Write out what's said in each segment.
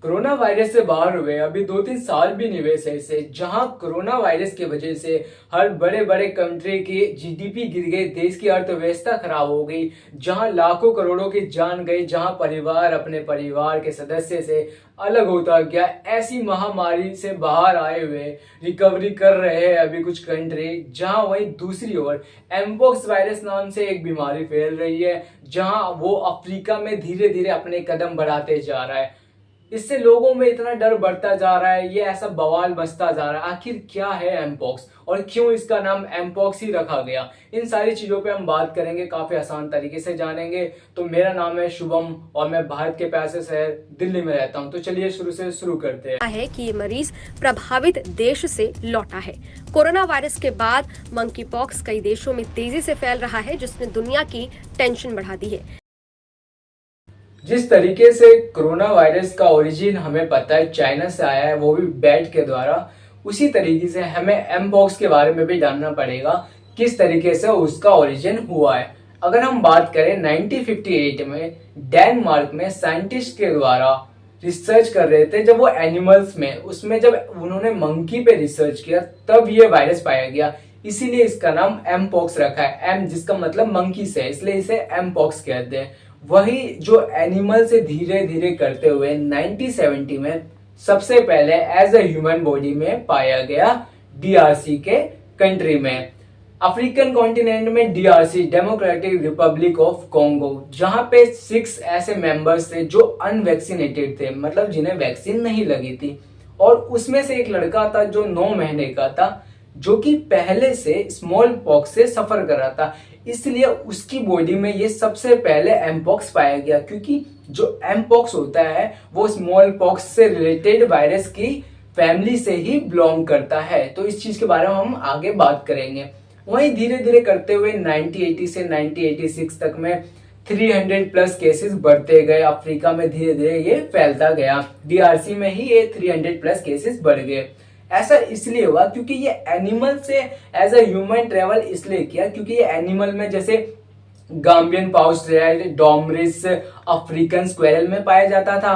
Corona virus से बाहर हुए अभी 2-3 साल भी नहीं हुए सही से, जहां कोरोना वायरस की वजह से हर बड़े बड़े कंट्री की जीडीपी गिर गई, देश की अर्थव्यवस्था खराब हो गई, जहां लाखों करोड़ों की जान गई, जहां परिवार अपने परिवार के सदस्य से अलग होता गया। ऐसी महामारी से बाहर आए हुए रिकवरी कर रहे हैं अभी कुछ कंट्री, जहां वहीं दूसरी ओर एमपॉक्स वायरस नाम से एक बीमारी फैल रही है, जहां वो अफ्रीका में धीरे धीरे अपने कदम बढ़ाते जा रहा है। इससे लोगों में इतना डर बढ़ता जा रहा है, ये ऐसा बवाल बसता जा रहा है। आखिर क्या है एमपॉक्स और क्यों इसका नाम एमपॉक्स ही रखा गया, इन सारी चीजों पे हम बात करेंगे, काफी आसान तरीके से जानेंगे। तो मेरा नाम है शुभम और मैं भारत के प्यारे शहर दिल्ली में रहता हूं। तो चलिए शुरू करते हैं। है कि ये मरीज प्रभावित देश से लौटा है। कोरोना वायरस के बाद मंकी पॉक्स कई देशों में तेजी से फैल रहा है, जिसने दुनिया की टेंशन बढ़ा दी है। जिस तरीके से कोरोना वायरस का ओरिजिन हमें पता है चाइना से आया है, वो भी बैट के द्वारा, उसी तरीके से हमें एमपॉक्स के बारे में भी जानना पड़ेगा किस तरीके से उसका ओरिजिन हुआ है। अगर हम बात करें 1958 में डेनमार्क में साइंटिस्ट के द्वारा रिसर्च कर रहे थे, जब वो एनिमल्स में उसमें जब उन्होंने मंकी पे रिसर्च किया तब ये वायरस पाया गया। इसीलिए इसका नाम एमपॉक्स रखा है। एम जिसका मतलब मंकी से, इसलिए इसे एमपॉक्स कहते हैं। वही जो एनिमल से धीरे धीरे करते हुए 1970 में सबसे पहले एज अ ह्यूमन बॉडी में पाया गया डीआरसी के कंट्री में, अफ्रीकन कॉन्टिनेंट में DRC, democratic Republic of Congo, जहां पे 6 ऐसे मेंबर्स थे जो अनवैक्सीनेटेड थे, मतलब जिन्हें वैक्सीन नहीं लगी थी। और उसमें से एक लड़का था जो 9 महीने का था, जो कि पहले से स्मॉल पॉक्स से सफर कर रहा था। इसलिए उसकी बॉडी में ये सबसे पहले एमपॉक्स पाया गया, क्योंकि जो एमपॉक्स होता है वो स्मॉल पॉक्स से रिलेटेड वायरस की फैमिली से ही बिलोंग करता है। तो इस चीज के बारे में हम आगे बात करेंगे। वहीं धीरे धीरे करते हुए 1980 से 1986 तक में 300 प्लस केसेस बढ़ते गए। अफ्रीका में धीरे धीरे ये फैलता गया, डीआरसी में ही ये 300 प्लस केसेस बढ़ गए। ऐसा इसलिए हुआ क्योंकि ये एनिमल से एज अ ह्यूमन ट्रेवल इसलिए किया क्योंकि ये एनिमल में जैसे गाम्बियन पाउच रेड, डोमरिस, अफ्रीकन स्क्वेरल में पाया जाता था।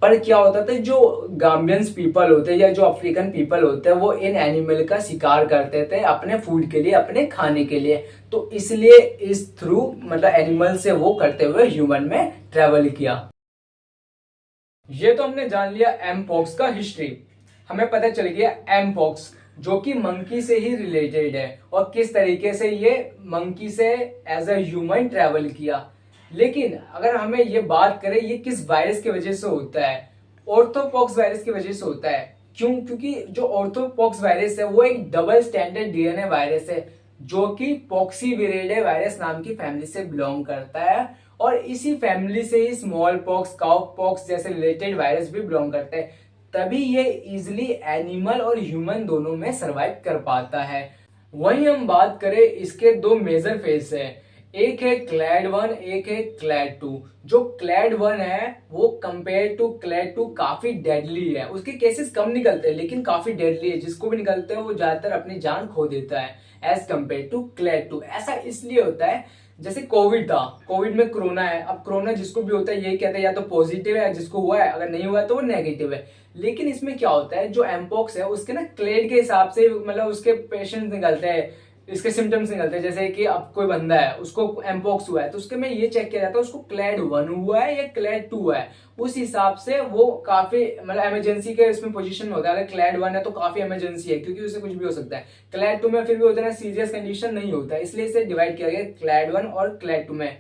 पर क्या होता था, जो गाम्बियंस पीपल होते हैं या जो अफ्रीकन पीपल होते हैं, वो इन एनिमल का शिकार करते थे अपने फूड के लिए, अपने खाने के लिए। तो इसलिए इस थ्रू मतलब एनिमल से वो करते हुए ह्यूमन में ट्रेवल किया। ये तो हमने जान लिया एमपॉक्स का हिस्ट्री। हमें पता चल गया एमपॉक्स जो कि मंकी से ही रिलेटेड है और किस तरीके से ये मंकी से एज अ ह्यूमन ट्रेवल किया। लेकिन अगर हमें ये बात करें ये किस वायरस की वजह से होता है, ऑर्थोपॉक्स वायरस की वजह से होता है। क्यों? क्योंकि जो ऑर्थोपॉक्स वायरस है वो एक डबल स्टैंडर्ड डीएनए वायरस है, जो कि पॉक्सीविरेडे वायरस नाम की फैमिली से बिलोंग करता है। और इसी फैमिली से ही स्मॉल पॉक्स, काउ पॉक्स जैसे रिलेटेड वायरस भी बिलोंग करते हैं। तभी ये इजिली एनिमल और ह्यूमन दोनों में सरवाइव कर पाता है। वहीं हम बात करें इसके 2 मेजर फेज है, एक है क्लैड 1, एक है क्लैड 2। जो क्लैड 1 है वो कंपेयर टू क्लैड 2 काफी डेडली है। उसके केसेस कम निकलते हैं लेकिन काफी डेडली है, जिसको भी निकलते हैं वो ज्यादातर अपनी जान खो देता है एज कंपेयर टू क्लैड 2। ऐसा इसलिए होता है, जैसे कोविड था, कोविड में कोरोना है। अब कोरोना जिसको भी होता है यही कहते हैं या तो पॉजिटिव है, जिसको हुआ है, अगर नहीं हुआ है तो वो नेगेटिव है। लेकिन इसमें क्या होता है, जो एमपॉक्स है उसके ना क्लेड के हिसाब से मतलब उसके पेशेंट निकलते हैं, इसके सिम्टम्स निकलते हैं। जैसे कि अब कोई बंदा है उसको एमपॉक्स हुआ है तो उसके में ये चेक किया जाता है उसको क्लैड 1 हुआ है या क्लैड 2 है। उस हिसाब से वो काफी मतलब इमरजेंसी के इसमें पोजीशन में होता है। अगर क्लैड 1 है तो काफी इमरजेंसी है क्योंकि उससे कुछ भी हो सकता है। क्लैड 2 में फिर भी उतना सीरियस कंडीशन नहीं होता है, इसलिए इसे डिवाइड किया गया क्लैड 1 और क्लैड 2 में।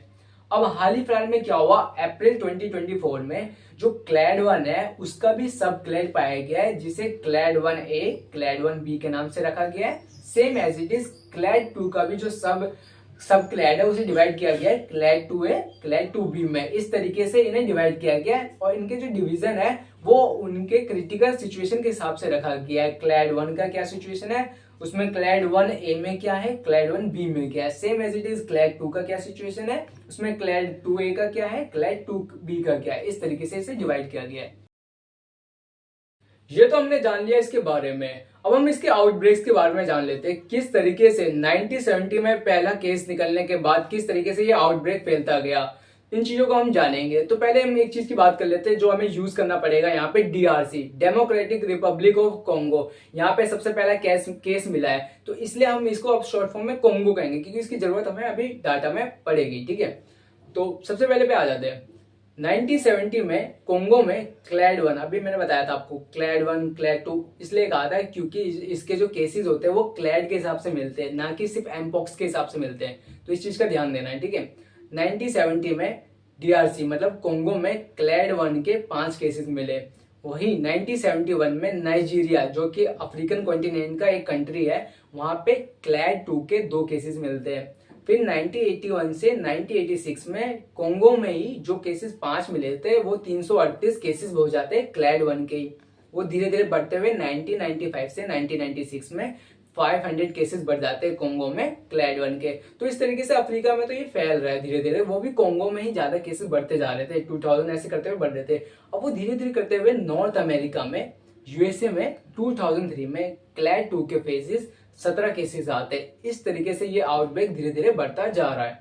अब हाल ही फिलहाल में क्या हुआ, अप्रैल 2024 में जो क्लैड 1 है उसका भी सब क्लैड पाया गया है, जिसे क्लैड 1A, क्लैड 1B के नाम से रखा गया है। Same as it is clad 2 का भी जो सब क्लैड है उसे डिवाइड किया गया है क्लैड 2A, क्लैड 2B में। इस तरीके से इन्हें डिवाइड किया गया है और इनके जो डिवीजन है वो उनके क्रिटिकल सिचुएशन के हिसाब से रखा गया है। क्लैड 1 का क्या सिचुएशन है, उसमें क्लैड 1A में क्या है, क्लैड 1B में क्या है। Same as it is clad 2 का क्या सिचुएशन है, उसमें क्लैड 2A का क्या है, क्लैड 2B का क्या है। इस तरीके से इसे डिवाइड किया गया है। ये तो हमने जान लिया इसके बारे में। अब हम इसके आउटब्रेक्स के बारे में जान लेते हैं, किस तरीके से 1970 में पहला केस निकलने के बाद किस तरीके से ये आउटब्रेक फैलता गया। इन चीजों को हम जानेंगे। तो पहले हम एक चीज की बात कर लेते हैं जो हमें यूज करना पड़ेगा यहाँ पे, DRC, democratic Republic of Congo. यहाँ पे सबसे पहला केस मिला है, तो इसलिए हम इसको अब शॉर्ट फॉर्म में कॉन्गो कहेंगे, क्योंकि इसकी जरूरत हमें अभी डाटा में पड़ेगी। ठीक है, तो सबसे पहले पे आ जाते हैं 1970 में कोंगो में क्लैड 1, अभी मैंने बताया था आपको क्लैड 1 क्लैड 2 इसलिए कहा था क्योंकि इसके जो केसेस होते हैं वो क्लैड के हिसाब से मिलते हैं, ना कि सिर्फ एमपॉक्स के हिसाब से मिलते हैं। तो इस चीज का ध्यान देना है। ठीक है, 1970 में डीआरसी मतलब कोंगो में क्लैड 1 के 5 केसेस मिले। वही 1971 में नाइजीरिया, जो कि अफ्रीकन कॉन्टिनेंट का एक कंट्री है, वहां पे क्लैड 2 के 2 केसेस मिलते हैं। फिर 1981 से 1986 में कोंगो में ही जो केसेस 5 मिले थे वो 338 केसेस हो जाते हैं क्लैड 1 के ही। वो धीरे धीरे बढ़ते हुए 1995 से 1996 में 500 केसेस बढ़ जाते हैं कोंगो में क्लैड 1 के। तो इस तरीके से अफ्रीका में तो ये फैल रहा है धीरे धीरे, वो भी कोंगो में ही ज्यादा केसेस बढ़ते जा रहे थे, 2000 ऐसे करते हुए बढ़ रहे थे। अब वो धीरे धीरे करते हुए नॉर्थ अमेरिका में, यूएसए में 2003 में क्लैड 2 के फेजेस 17 केसेस आते हैं। इस तरीके से ये आउटब्रेक धीरे धीरे बढ़ता जा रहा है।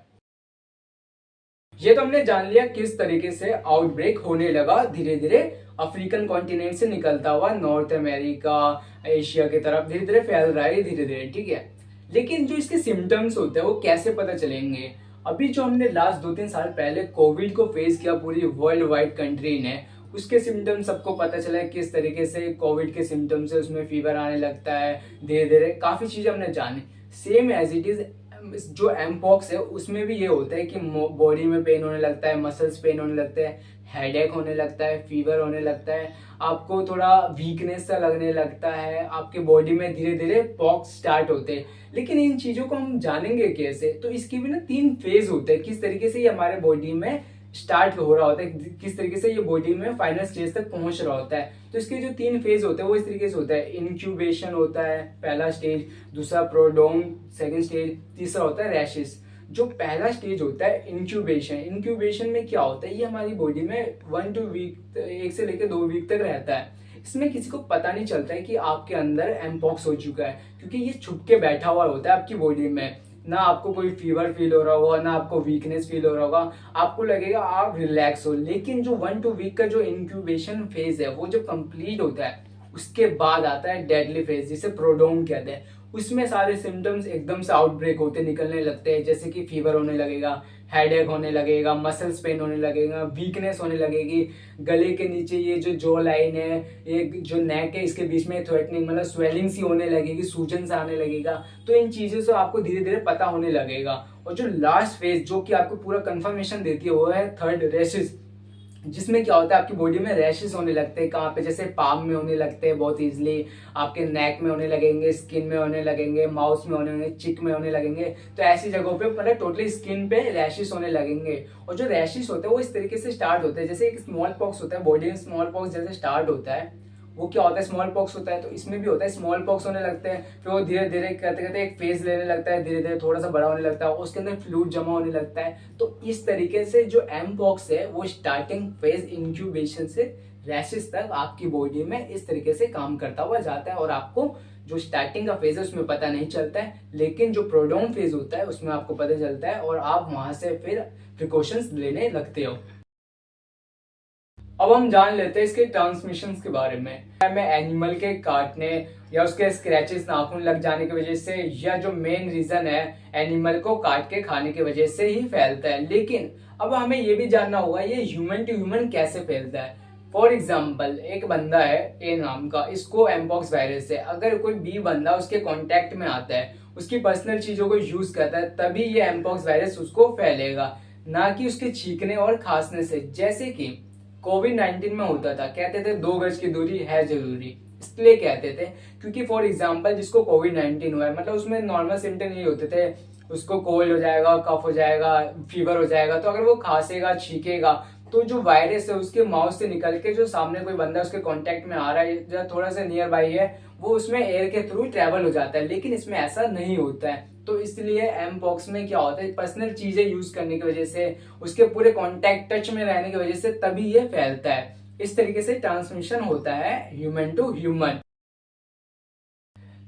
ये तो हमने जान लिया किस तरीके से आउटब्रेक होने लगा धीरे धीरे अफ्रीकन कॉन्टिनेंट से निकलता हुआ नॉर्थ अमेरिका, एशिया की तरफ धीरे धीरे फैल रहा है धीरे धीरे। ठीक है, लेकिन जो इसके सिम्टम्स होते हैं वो कैसे पता चलेंगे? अभी जो हमने लास्ट 2-3 साल पहले कोविड को फेस किया पूरी वर्ल्ड वाइड कंट्री ने, उसके सिम्टम्स सबको पता चला है किस तरीके से कोविड के सिम्टम्स है, उसमें फीवर आने लगता है धीरे धीरे, काफी चीजें हमने जानी। सेम एज इट इज जो एमपॉक्स है उसमें भी ये होता है कि बॉडी में पेन होने लगता है, मसल्स पेन होने लगते हैं, हेडेक होने लगता है, फीवर होने लगता है, आपको थोड़ा वीकनेस सा लगने लगता है, आपके बॉडी में धीरे धीरे पॉक्स स्टार्ट होते हैं। लेकिन इन चीजों को हम जानेंगे कैसे? तो इसकी भी ना 3 फेज होते हैं, किस तरीके से ये हमारे बॉडी में स्टार्ट हो रहा होता है, किस तरीके से ये बॉडी में फाइनल स्टेज तक पहुंच रहा होता है। तो इसके जो 3 फेज होते हैं वो इस तरीके से होता है। इंक्यूबेशन होता है पहला स्टेज, दूसरा प्रोडोम सेकंड स्टेज, तीसरा होता है रैशेस। जो पहला स्टेज होता है इंक्यूबेशन, इंक्यूबेशन में क्या होता है, ये हमारी बॉडी में 1-2 वीक, 1 से लेकर 2 वीक तक रहता है। इसमें किसी को पता नहीं चलता है कि आपके अंदर एमपॉक्स हो चुका है, क्योंकि ये छुप के बैठा हुआ होता है आपकी बॉडी में। ना आपको कोई फीवर फील हो रहा होगा, ना आपको वीकनेस फील हो रहा होगा, आपको लगेगा आप रिलैक्स हो। लेकिन जो 1-2 वीक का जो इंक्यूबेशन फेज है वो जब कंप्लीट होता है उसके बाद आता है डेडली फेज, जिसे प्रोडोम कहते हैं। उसमें सारे सिम्टम्स एकदम से आउटब्रेक होते निकलने लगते हैं, जैसे कि फीवर होने लगेगा, हेडेक होने लगेगा, मसल्स पेन होने लगेगा, वीकनेस होने लगेगी, गले के नीचे ये जो जॉ लाइन है, ये जो नेक है, इसके बीच में थ्रेटनिंग मतलब स्वेलिंग सी होने लगेगी, सूजन सा आने लगेगा। तो इन चीजों से आपको धीरे धीरे पता होने लगेगा। और जो लास्ट फेज जो कि आपको पूरा कंफर्मेशन देती है वो है थर्ड, रैशेस, जिसमें क्या होता है आपकी बॉडी में रैशेस होने लगते हैं। कहाँ पे? जैसे पाम में होने लगते हैं बहुत इजीली, आपके नेक में होने लगेंगे, स्किन में होने लगेंगे, माउथ में होने लगेंगे, चिक में होने लगेंगे। तो ऐसी जगहों पे मतलब टोटली स्किन पे रैशेस होने लगेंगे। और जो रैशेस होते हैं वो इस तरीके से स्टार्ट होते हैं, जैसे एक स्मॉल पॉक्स होता है, बॉडी में स्मॉल पॉक्स जैसे स्टार्ट होता है, वो क्या होता है स्मॉल पॉक्स होता है, तो इसमें भी होता है स्मॉल पॉक्स होने लगते हैं। फिर वो धीरे धीरे करते करते एक फेज लेने लगता है, धीरे धीरे थोड़ा सा बड़ा होने लगता है, उसके अंदर फ्लूइड जमा होने लगता है। तो इस तरीके से जो एम पॉक्स है वो स्टार्टिंग फेज इंक्यूबेशन से रैशेस तक आपकी बॉडी में इस तरीके से काम करता हुआ जाता है। और आपको जो स्टार्टिंग का फेज है उसमें पता नहीं चलता है, लेकिन जो प्रोडोम फेज होता है उसमें आपको पता चलता है और आप वहां से फिर प्रिकॉशंस लेने लगते हो। अब हम जान लेते हैं इसके ट्रांसमिशन के बारे में। एनिमल के काटने या उसके स्क्रैचेस, नाखून लग जाने की वजह से, या जो मेन रीजन है एनिमल को काट के खाने की वजह से ही फैलता है। लेकिन अब हमें ये भी जानना होगा ये ह्यूमन टू ह्यूमन कैसे फैलता है। फॉर एग्जाम्पल एक बंदा है ए नाम का, इसको एमपॉक्स वायरस है। अगर कोई बी बंदा उसके कांटेक्ट में आता है, उसकी पर्सनल चीजों को यूज करता है, तभी ये एमपॉक्स वायरस उसको फैलेगा, ना कि उसके छींकने और खांसने से। जैसे कि कोविड-19 में होता था, कहते थे 2 गज की दूरी है जरूरी, इसलिए कहते थे क्योंकि फॉर एग्जाम्पल जिसको कोविड-19 हुआ है, मतलब उसमें नॉर्मल सिम्टम नहीं होते थे, उसको कोल्ड हो जाएगा, कफ हो जाएगा, फीवर हो जाएगा, तो अगर वो खांसेगा, छींकेगा, तो जो वायरस है उसके माउथ से निकल के जो सामने कोई बंदा उसके कांटेक्ट में आ रहा है या थोड़ा सा नियर बाई है, वो उसमें एयर के थ्रू ट्रेवल हो जाता है। लेकिन इसमें ऐसा नहीं होता है। तो इसलिए एमपॉक्स में क्या होता है, पर्सनल चीजें यूज करने की वजह से, उसके पूरे कांटेक्ट टच में रहने की वजह से तभी ये फैलता है। इस तरीके से ट्रांसमिशन होता है ह्यूमन टू ह्यूमन।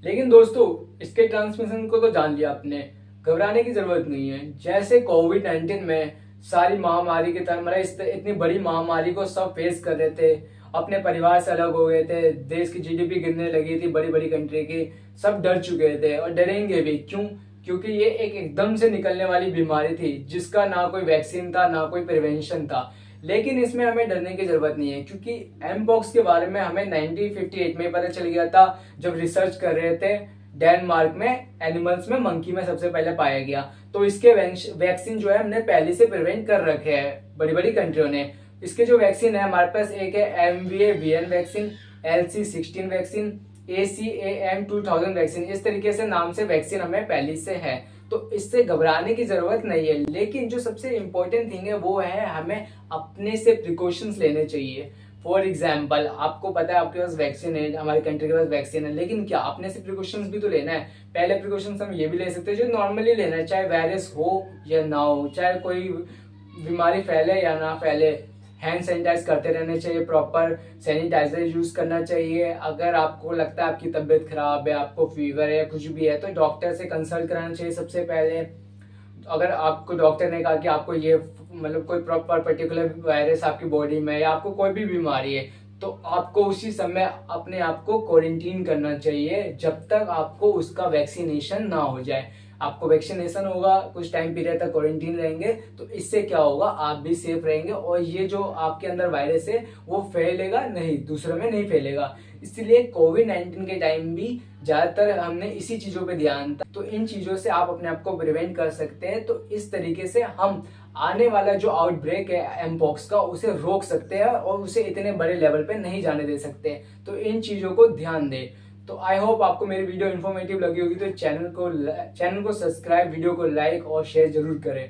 लेकिन दोस्तों इसके ट्रांसमिशन को तो जान लिया आपने, घबराने की जरूरत नहीं है। जैसे कोविड-19 में सारी महामारी की तरह, मतलब इतनी बड़ी महामारी को सब फेस कर रहे थे, अपने परिवार से अलग हो गए थे, देश की जीडीपी गिरने लगी थी, बड़ी बड़ी कंट्री की, सब डर चुके थे और डरेंगे भी। क्यों? क्योंकि ये एक एकदम से निकलने वाली बीमारी थी जिसका ना कोई वैक्सीन था ना कोई प्रिवेंशन था। लेकिन इसमें हमें डरने की जरूरत नहीं है, क्योंकि एमपॉक्स के बारे में हमें 1958 में पता चल गया था, जब रिसर्च कर रहे थे डेनमार्क में, एनिमल्स में, मंकी में सबसे पहले पाया गया। तो इसके वैक्सीन जो है हमने पहले से प्रिवेंट कर रखे हैं बड़ी बड़ी कंट्रियों ने। इसके जो वैक्सीन है हमारे पास, एक है MVA-BN vaccine, LC16 vaccine, ACAM2000 vaccine, इस तरीके से नाम से वैक्सीन हमें पहले से है, तो इससे घबराने की जरूरत नहीं है। लेकिन जो सबसे इम्पोर्टेंट थिंग है वो है हमें अपने से प्रिकॉशंस लेने चाहिए। फॉर एग्जाम्पल, आपको पता है आपके पास वैक्सीन है, हमारी कंट्री के पास वैक्सीन है, लेकिन क्या अपने से प्रिकॉशंस भी तो लेना है। पहले प्रिकॉशंस हम ये भी ले सकते हैं जो नॉर्मली लेना है, चाहे वायरस हो या ना हो, चाहे कोई बीमारी फैले या ना फैले, हैंड सैनिटाइज करते रहने चाहिए, प्रॉपर सैनिटाइजर यूज करना चाहिए। अगर आपको लगता है आपकी तबीयत खराब है, आपको फीवर है, कुछ भी है, तो डॉक्टर से कंसल्ट कराना चाहिए सबसे पहले। अगर आपको डॉक्टर ने कहा कि आपको ये मतलब कोई प्रॉपर पर्टिकुलर वायरस आपकी बॉडी में, या आपको कोई भी बीमारी है, तो आपको उसी समय अपने आप को क्वारंटीन करना चाहिए जब तक आपको उसका वैक्सीनेशन ना हो जाए। आपको वैक्सीनेशन होगा, कुछ टाइम पीरियड तक क्वारंटीन रहेंगे, तो इससे क्या होगा, आप भी सेफ रहेंगे और ये जो आपके अंदर वायरस है वो फैलेगा नहीं, दूसरों में नहीं फैलेगा। इसलिए कोविड-19 के टाइम भी ज्यादातर हमने इसी चीजों पे ध्यान था, तो इन चीजों से आप अपने आप को प्रिवेंट कर सकते हैं। तो इस तरीके से हम आने वाला जो आउटब्रेक है एमपॉक्स का, उसे रोक सकते हैं और उसे इतने बड़े लेवल पे नहीं जाने दे सकते। तो इन चीजों को ध्यान दें। तो आई होप आपको मेरी वीडियो इन्फॉर्मेटिव लगी होगी, तो चैनल को सब्सक्राइब, वीडियो को लाइक और शेयर जरूर करें।